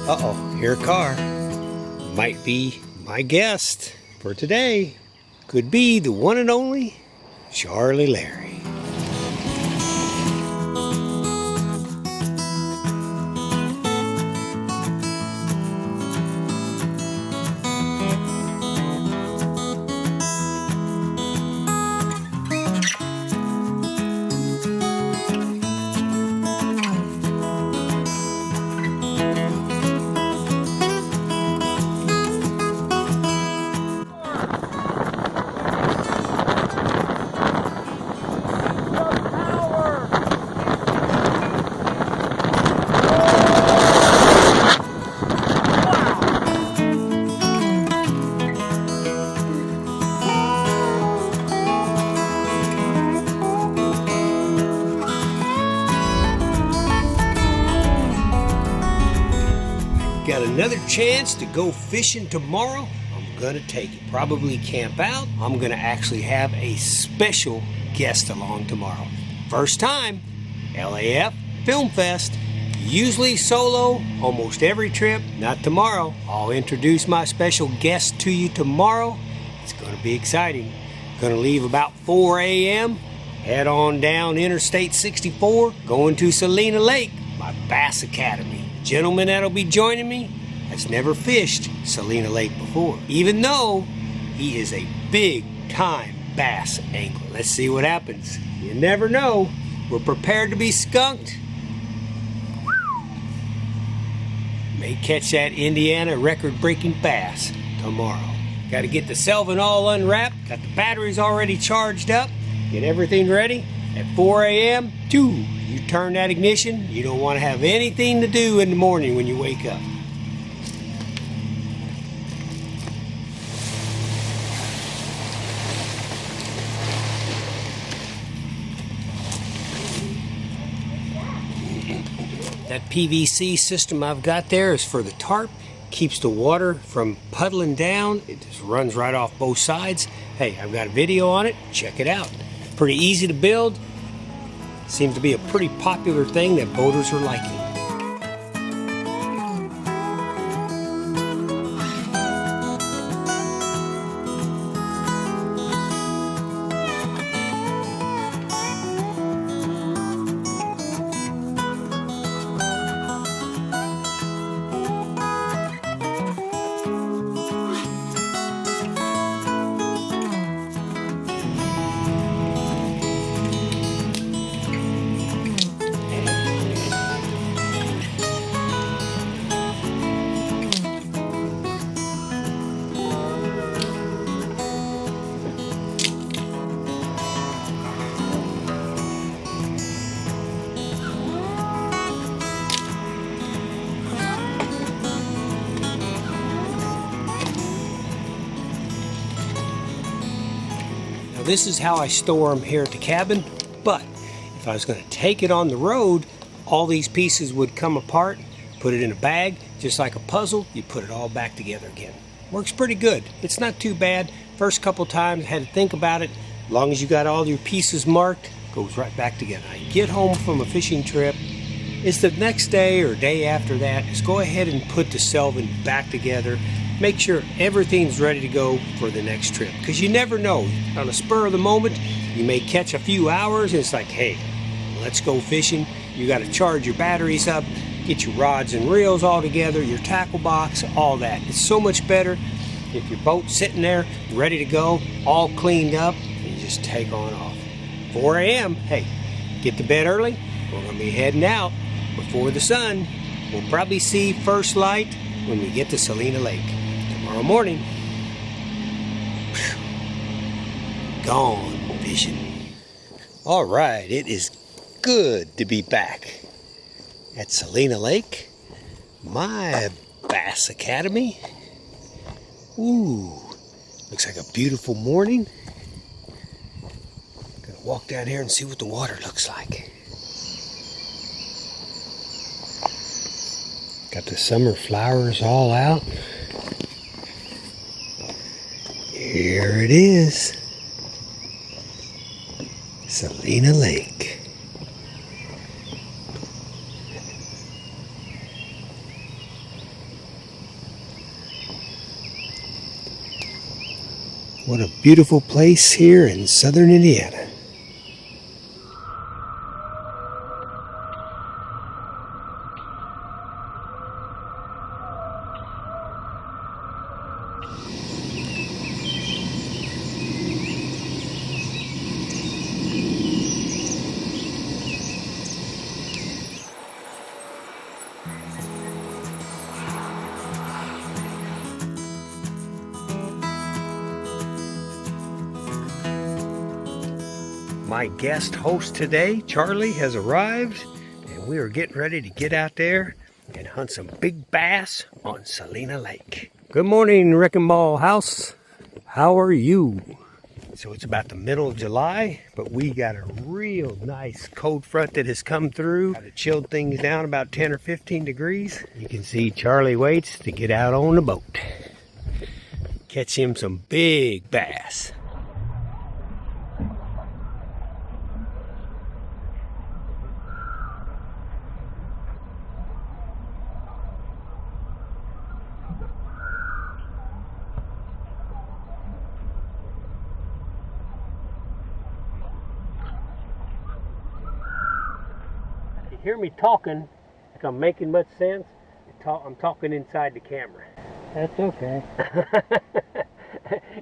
Uh-oh, here a car. Might be my guest for today. Could be the one and only Charlie Larry. Got another chance to go fishing tomorrow. I'm gonna take it. Probably camp out. I'm gonna actually have a special guest along tomorrow. First time, LAF Film Fest. Usually solo, almost every trip. Not tomorrow. I'll introduce my special guest to you tomorrow. It's gonna be exciting. Gonna leave about 4 a.m. Head on down Interstate 64, going to Celina Lake, my bass academy. Gentleman that'll be joining me has never fished Celina Lake before, even though he is a big-time bass angler. Let's see what happens. You never know. We're prepared to be skunked. May catch that Indiana record-breaking bass tomorrow. Got to get the Selvin all unwrapped. Got the batteries already charged up. Get everything ready. At 4 a.m., you turn that ignition. You don't want to have anything to do in the morning when you wake up. That PVC system I've got there is for the tarp. Keeps the water from puddling down. It just runs right off both sides. Hey, I've got a video on it. Check it out. Pretty easy to build. Seems to be a pretty popular thing that boaters are liking. This is how I store them here at the cabin, but if I was going to take it on the road, all these pieces would come apart, put it in a bag, just like a puzzle, you put it all back together again. Works pretty good. It's not too bad. First couple times, had to think about it. As long as you got all your pieces marked, goes right back together. I get home from a fishing trip, it's the next day or day after that, just go ahead and put the Selvin back together. Make sure everything's ready to go for the next trip, because you never know. On a spur of the moment, you may catch a few hours and it's like, hey, let's go fishing. You got to charge your batteries up, get your rods and reels all together, your tackle box, all that. It's so much better if your boat's sitting there ready to go, all cleaned up, and you just take on off. 4 a.m., hey, get to bed early. We're going to be heading out before the sun. We'll probably see first light when we get to Celina Lake. Tomorrow morning, gone fishing. All right, it is good to be back at Celina Lake, my bass academy. Ooh, looks like a beautiful morning. Gonna walk down here and see what the water looks like. Got the summer flowers all out. Here it is. Celina Lake. What a beautiful place here in southern Indiana. My guest host today, Charlie, has arrived, and we are getting ready to get out there and hunt some big bass on Celina Lake. Good morning, Wrecking Ball House. How are you? So it's about the middle of July, but we got a real nice cold front that has come through. Got to chilled things down about 10 or 15 degrees. You can see Charlie waits to get out on the boat. Catch him some big bass. Hear me talking, if I'm making much sense, I'm talking inside the camera. That's okay.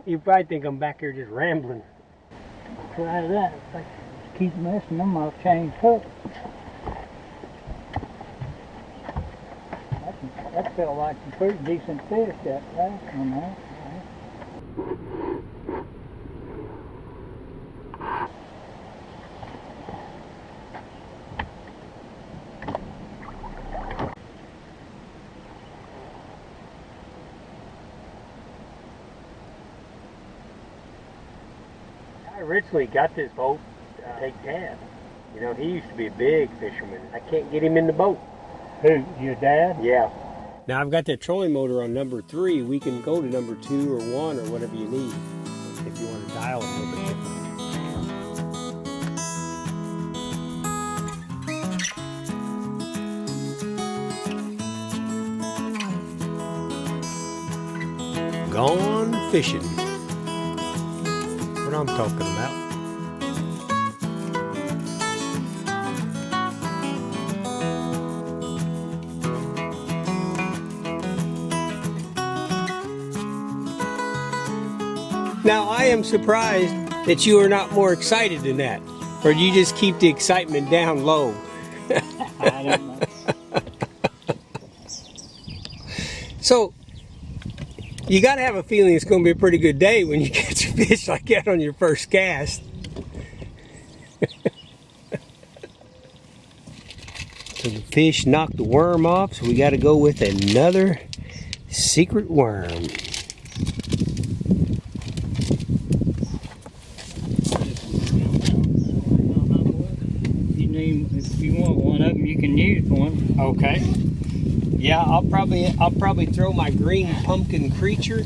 You probably think I'm back here just rambling. Try that. If I keep messing them, I'll change hook. That felt like a pretty decent fish, that last one, huh? I originally got this boat to take Dad. You know, he used to be a big fisherman. I can't get him in the boat. Who, your dad? Yeah. Now I've got that trolling motor on number 3. We can go to number 2 or 1 or whatever you need if you want to dial it a little bit different. Gone fishing. What I'm talking about. Now I am surprised that you are not more excited than that. Or do you just keep the excitement down low? I don't know. So, you got to have a feeling it's going to be a pretty good day when you catch a fish like that on your first cast. So the fish knocked the worm off, so we got to go with another secret worm. If you want one of them, you can use one. Okay. Yeah, I'll probably throw my green pumpkin creature,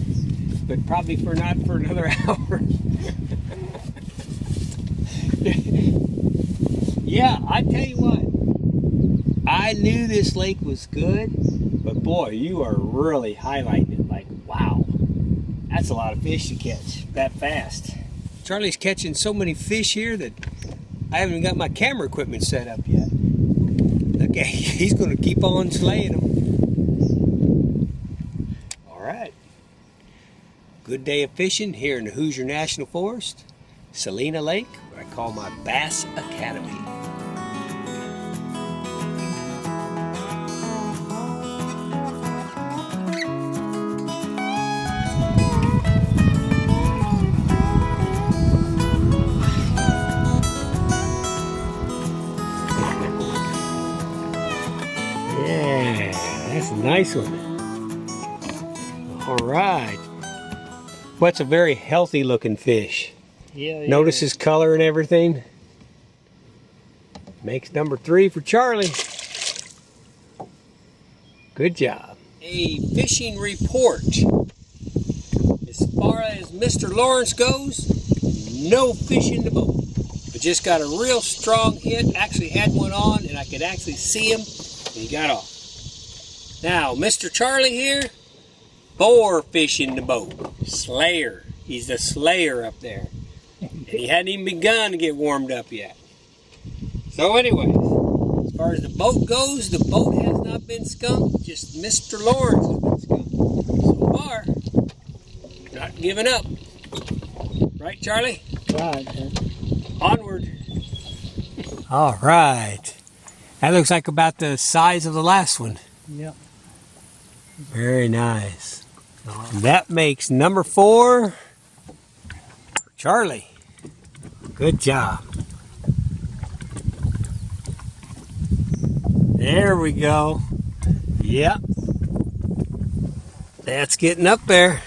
but probably not for another hour. Yeah, I tell you what, I knew this lake was good, but boy, you are really highlighting it. Like, wow, that's a lot of fish to catch that fast. Charlie's catching so many fish here that I haven't got my camera equipment set up yet. Okay, he's going to keep on slaying them. All right. Good day of fishing here in the Hoosier National Forest, Celina Lake, what I call my Bass Academy. Yeah, that's a nice one. All right. What's a very healthy looking fish? Yeah. Notice his color and everything. Makes number 3 for Charlie. Good job. A fishing report. As far as Mr. Lawrence goes, no fish in the boat. but just got a real strong hit. Actually had one on, and I could actually see him, and he got off. Now, Mr. Charlie here, boar fishing the boat. Slayer. He's the slayer up there. And he hadn't even begun to get warmed up yet. So anyway, as far as the boat goes, the boat has not been skunked. Just Mr. Lawrence has been skunked. So far, not giving up. Right, Charlie? Right. Onward. All right. That looks like about the size of the last one. Yep. Very nice. That makes number 4 for Charlie. Good job. There we go. Yep. That's getting up there.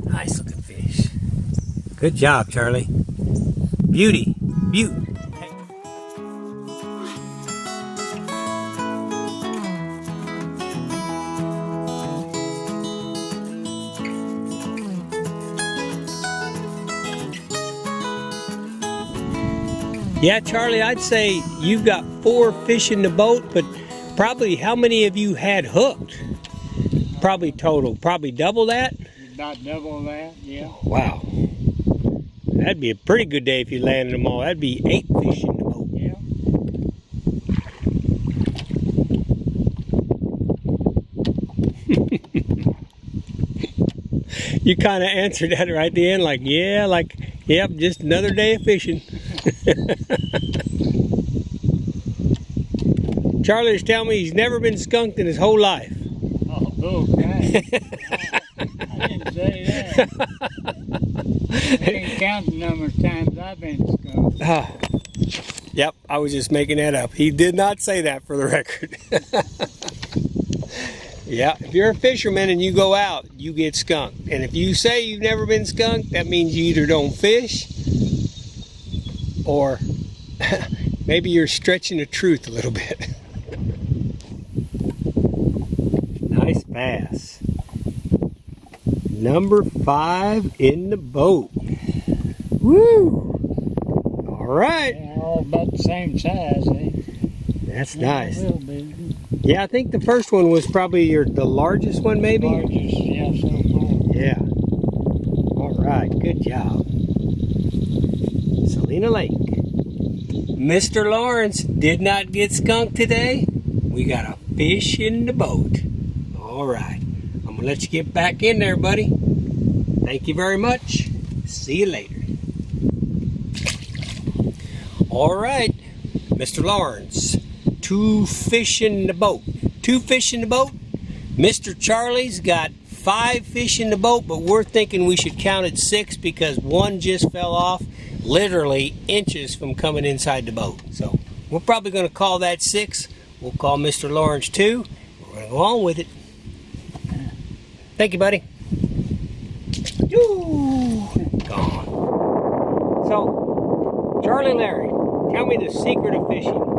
Nice looking fish. Good job, Charlie. Beauty. Beauty. Yeah, Charlie, I'd say you've got 4 fish in the boat, but probably how many have you had hooked? Probably total, probably double that? About double that, yeah. Wow. That'd be a pretty good day if you landed them all. That'd be 8 fish in the boat. Yeah. You kind of answered that right at the end, like, yeah, like, yep, just another day of fishing. Charlie's telling me he's never been skunked in his whole life. Oh, okay. I didn't say that. I can't count the number of times I've been skunked. Yep, I was just making that up. He did not say that for the record. Yeah, if you're a fisherman and you go out, you get skunked. And if you say you've never been skunked, that means you either don't fish or maybe you're stretching the truth a little bit. Nice bass. Number 5 in the boat. Woo! All right. Yeah, all about the same size, eh? That's Yeah, nice. a little bit. Yeah, I think the first one was probably the largest one, maybe? Largest, yeah, so far. Yeah. All right, good job. Celina Lake. Mr. Lawrence did not get skunked today. We got a fish in the boat. All right. I'm going to let you get back in there, buddy. Thank you very much. See you later. All right, Mr. Lawrence. 2 fish in the boat. 2 fish in the boat. Mr. Charlie's got 5 fish in the boat, but we're thinking we should count it 6 because one just fell off literally inches from coming inside the boat. So we're probably going to call that 6. We'll call Mr. Lawrence 2. We're going to go on with it. Thank you, buddy. Yoo! Gone. So, Charlie Larry, tell me the secret of fishing.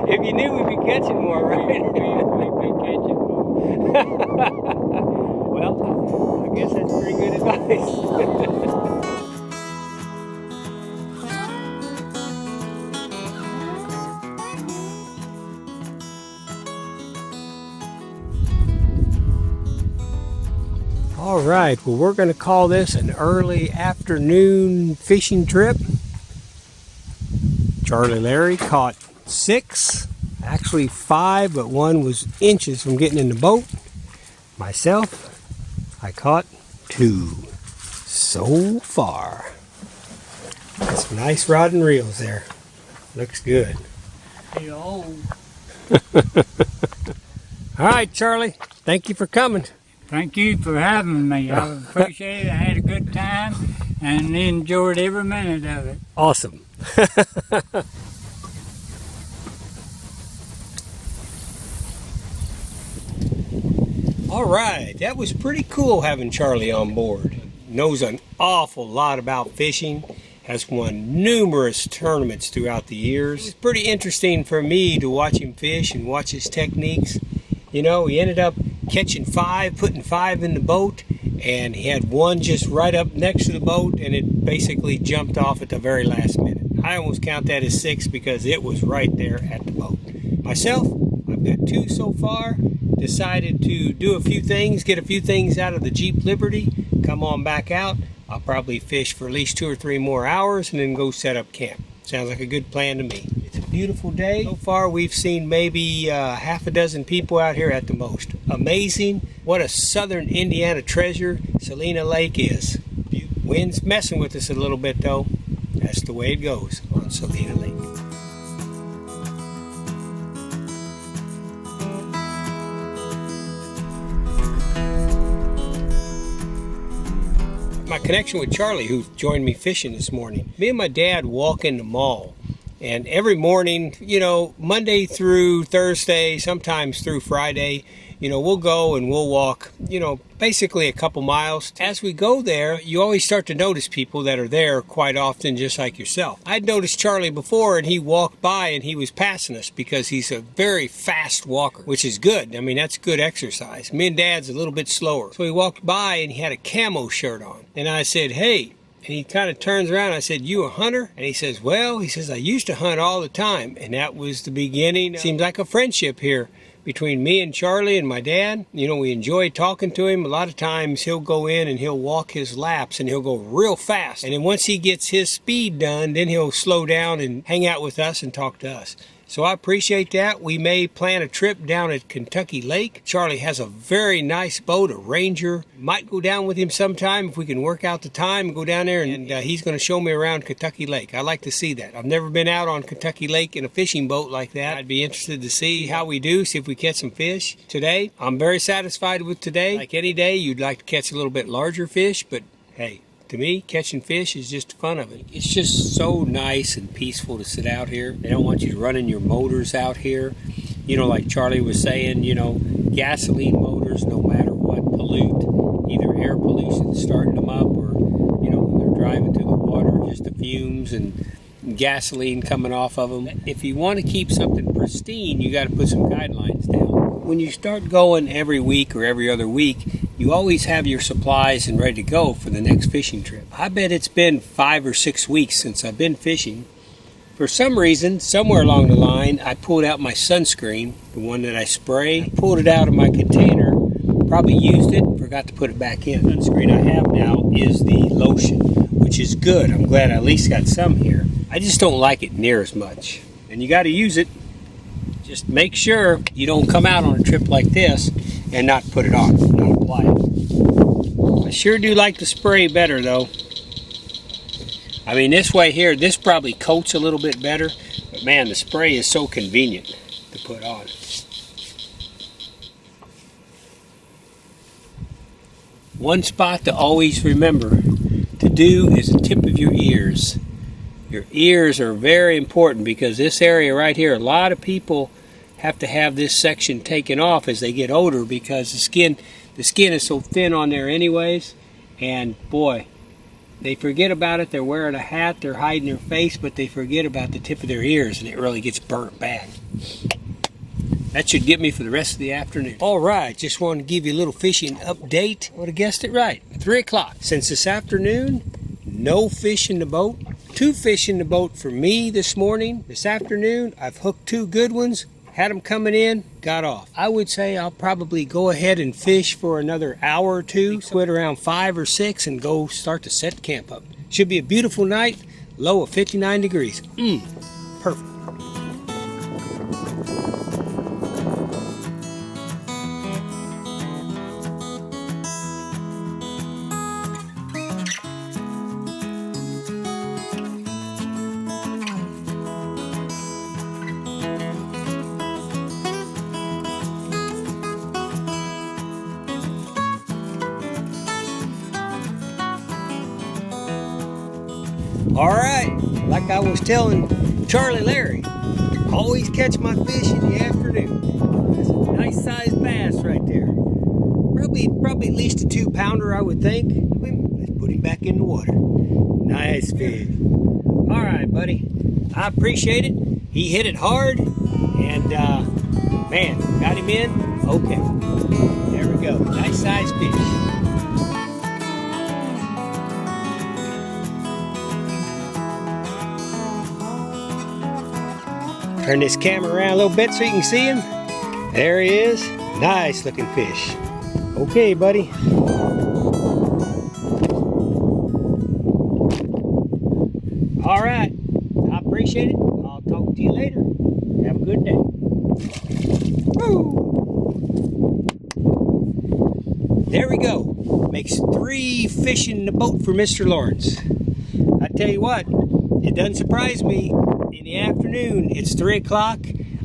If you knew we'd be catching more, right? We'd be catching more. Well, I guess that's pretty good advice. All right, well, we're going to call this an early afternoon fishing trip. Charlie Larry caught 6, actually 5, but one was inches from getting in the boat. Myself, I caught 2 so far. That's nice rod and reels there. Looks good. You're old. All right, Charlie, thank you for coming. Thank you for having me. I appreciate it. I had a good time and enjoyed every minute of it. Awesome. All right, that was pretty cool having Charlie on board. Knows an awful lot about fishing, has won numerous tournaments throughout the years. It's pretty interesting for me to watch him fish and watch his techniques. You know, he ended up catching 5, putting 5 in the boat, and he had one just right up next to the boat, and it basically jumped off at the very last minute. I almost count that as 6 because it was right there at the boat. Myself, I've got 2 so far. Decided to do a few things, get a few things out of the Jeep Liberty, come on back out. I'll probably fish for at least 2 or 3 more hours and then go set up camp. Sounds like a good plan to me. It's a beautiful day. So far we've seen maybe half a dozen people out here at the most. Amazing. What a southern Indiana treasure Celina Lake is. Wind's messing with us a little bit though. That's the way it goes on Celina Lake. My connection with Charlie, who joined me fishing this morning. Me and my dad walk in the mall, and every morning, you know, Monday through Thursday, sometimes through Friday, you know, we'll go and we'll walk, you know, basically a couple miles. As we go there, you always start to notice people that are there quite often, just like yourself. I'd noticed Charlie before, and he walked by and he was passing us because he's a very fast walker, which is good. I mean, that's good exercise. Me and Dad's a little bit slower. So he walked by and he had a camo shirt on. And I said, hey. And he kind of turns around. I said, you a hunter? And he says, well, he says, I used to hunt all the time. And that was the beginning. Seems like a friendship here between me and Charlie and my dad. You know, we enjoy talking to him. A lot of times he'll go in and he'll walk his laps and he'll go real fast. And then once he gets his speed done, then he'll slow down and hang out with us and talk to us. So I appreciate that. We may plan a trip down at Kentucky Lake. Charlie has a very nice boat, a Ranger. Might go down with him sometime if we can work out the time and go down there, and he's going to show me around Kentucky Lake. I like to see that. I've never been out on Kentucky Lake in a fishing boat like that. I'd be interested to see how we do, see if we catch some fish today. I'm very satisfied with today. Like any day, you'd like to catch a little bit larger fish, but hey, to me, catching fish is just the fun of it. It's just so nice and peaceful to sit out here. They don't want you running your motors out here. You know, like Charlie was saying, you know, gasoline motors, no matter what, pollute. Either air pollution starting them up, or, you know, when they're driving through the water, just the fumes and gasoline coming off of them. If you want to keep something pristine, you got to put some guidelines down. When you start going every week or every other week, you always have your supplies and ready to go for the next fishing trip. I bet it's been 5 or 6 weeks since I've been fishing. For some reason, somewhere along the line, I pulled out my sunscreen, the one that I spray, pulled it out of my container, probably used it, forgot to put it back in. The sunscreen I have now is the lotion, which is good. I'm glad I at least got some here. I just don't like it near as much. And you got to use it. Just make sure you don't come out on a trip like this and not put it on, not apply it. I sure do like the spray better though. I mean, this way here, this probably coats a little bit better, but man, the spray is so convenient to put on. One spot to always remember to do is the tip of your ears. Your ears are very important because this area right here, a lot of people have to have this section taken off as they get older because the skin is so thin on there anyways, and boy, they forget about it. They're wearing a hat, they're hiding their face, but they forget about the tip of their ears, and it really gets burnt bad. That should get me for the rest of the afternoon. All right, just wanted to give you a little fishing update. I would have guessed it right. 3 o'clock. Since this afternoon, no fish in the boat. 2 fish in the boat for me this morning. This afternoon, I've hooked 2 good ones. Had them coming in, got off. I would say I'll probably go ahead and fish for another hour or 2, quit around 5 or 6, and go start to set camp up. Should be a beautiful night, low of 59 degrees. Perfect. All right, like I was telling Charlie Larry, always catch my fish in the afternoon. That's a nice sized bass right there. Probably at least a 2-pounder, I would think. Let's put him back in the water. Nice fish. All right, buddy. I appreciate it. He hit it hard, and man, got him in. Okay, there we go. Nice sized fish. Turn this camera around a little bit so you can see him. There he is. Nice looking fish. Okay, buddy. All right. I appreciate it. I'll talk to you later. Have a good day. Woo! There we go. Makes 3 fish in the boat for Mr. Lawrence. I tell you what, it doesn't surprise me. In the afternoon, it's 3 o'clock.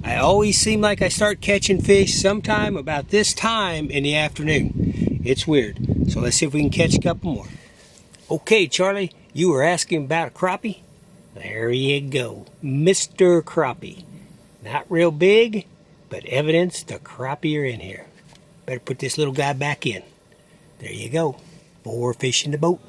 I always seem like I start catching fish sometime about this time in the afternoon. It's weird. So let's see if we can catch a couple more. Okay, Charlie, you were asking about a crappie? There you go. Mr. Crappie. Not real big, but evidence the crappie are in here. Better put this little guy back in. There you go. 4 fish in the boat.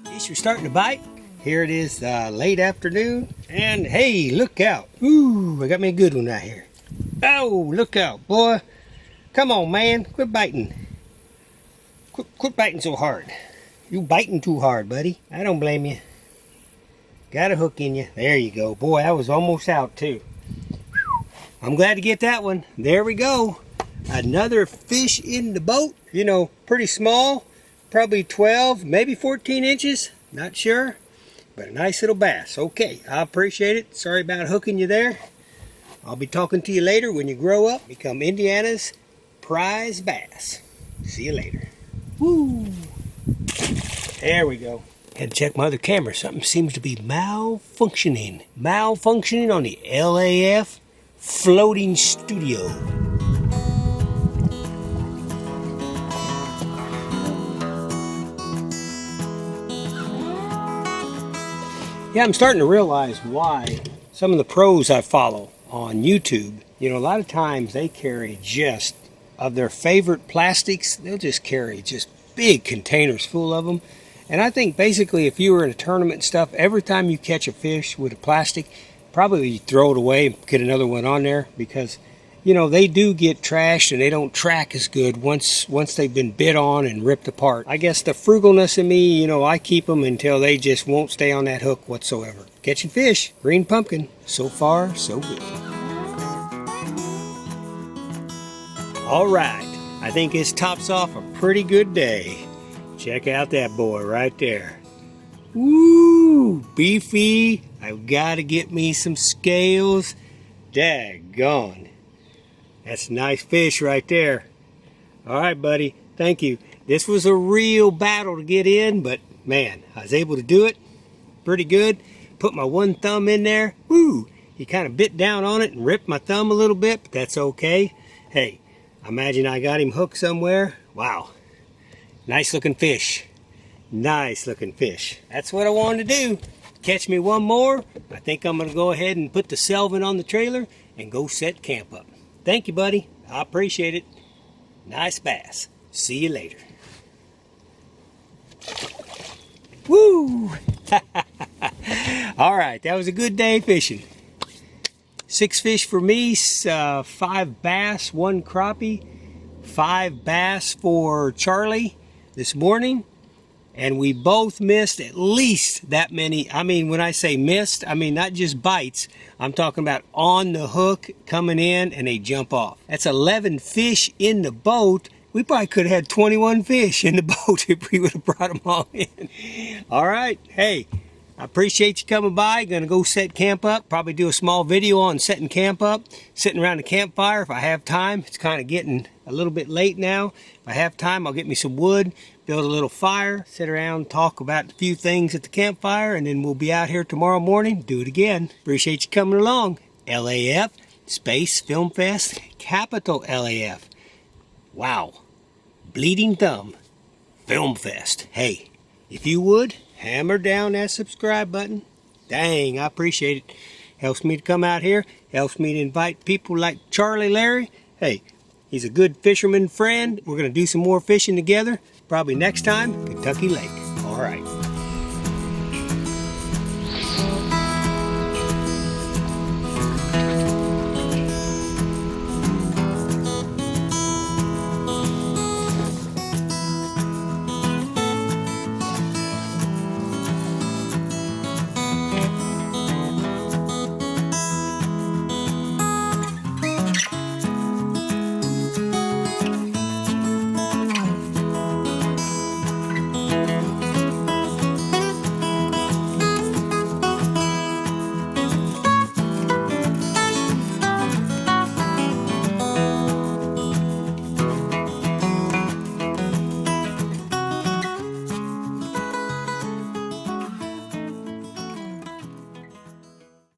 Fish are starting to bite. Here it is late afternoon, and hey, look out. Ooh, I got me a good one out here. Oh, look out, boy. Come on, man, quit biting. Quit biting so hard. You biting too hard, buddy. I don't blame you. Got a hook in you. There you go. Boy, I was almost out too. I'm glad to get that one. There we go. Another fish in the boat. You know, pretty small. Probably 12, maybe 14 inches. Not sure. But a nice little bass. Okay, I appreciate it. Sorry about hooking you there. I'll be talking to you later when you grow up. Become Indiana's prize bass. See you later. Woo! There we go. Had to check my other camera. Something seems to be malfunctioning. Malfunctioning on the LAF floating studio. Yeah, I'm starting to realize why some of the pros I follow on YouTube, you know, a lot of times they carry just of their favorite plastics. They'll just carry just big containers full of them. And I think basically if you were in a tournament and stuff, every time you catch a fish with a plastic, probably throw it away and get another one on there, because you know, they do get trashed and they don't track as good once they've been bit on and ripped apart. I guess the frugalness in me, you know, I keep them until they just won't stay on that hook whatsoever. Catching fish, green pumpkin, so far so good. All right, I think this tops off a pretty good day. Check out that boy right there. Woo, beefy. I've got to get me some scales. Daggone. That's a nice fish right there. All right, buddy. Thank you. This was a real battle to get in, but man, I was able to do it pretty good. Put my one thumb in there. Woo! He kind of bit down on it and ripped my thumb a little bit, but that's okay. Hey, I imagine I got him hooked somewhere. Wow. Nice looking fish. Nice looking fish. That's what I wanted to do. Catch me one more. I think I'm going to go ahead and put the selvin on the trailer and go set camp up. Thank you, buddy. I appreciate it. Nice bass. See you later. Woo! All right, that was a good day fishing. 6 fish for me, 5 bass, 1 crappie, 5 bass for Charlie this morning. And we both missed at least that many. I mean, when I say missed, I mean not just bites. I'm talking about on the hook, coming in, and they jump off. That's 11 fish in the boat. We probably could have had 21 fish in the boat if we would have brought them all in. All right. Hey, I appreciate you coming by. Gonna go set camp up. Probably do a small video on setting camp up. Sitting around the campfire if I have time. It's kind of getting a little bit late now. If I have time, I'll get me some wood, build a little fire, sit around, talk about a few things at the campfire, and then we'll be out here tomorrow morning. Do it again. Appreciate you coming along. LAF, Space Film Fest, capital LAF. Wow. Bleeding Thumb Film Fest. Hey, if you would, hammer down that subscribe button. Dang, I appreciate it. Helps me to come out here. Helps me to invite people like Charlie Larry. Hey, he's a good fisherman friend. We're going to do some more fishing together. Probably next time, Kentucky Lake. All right.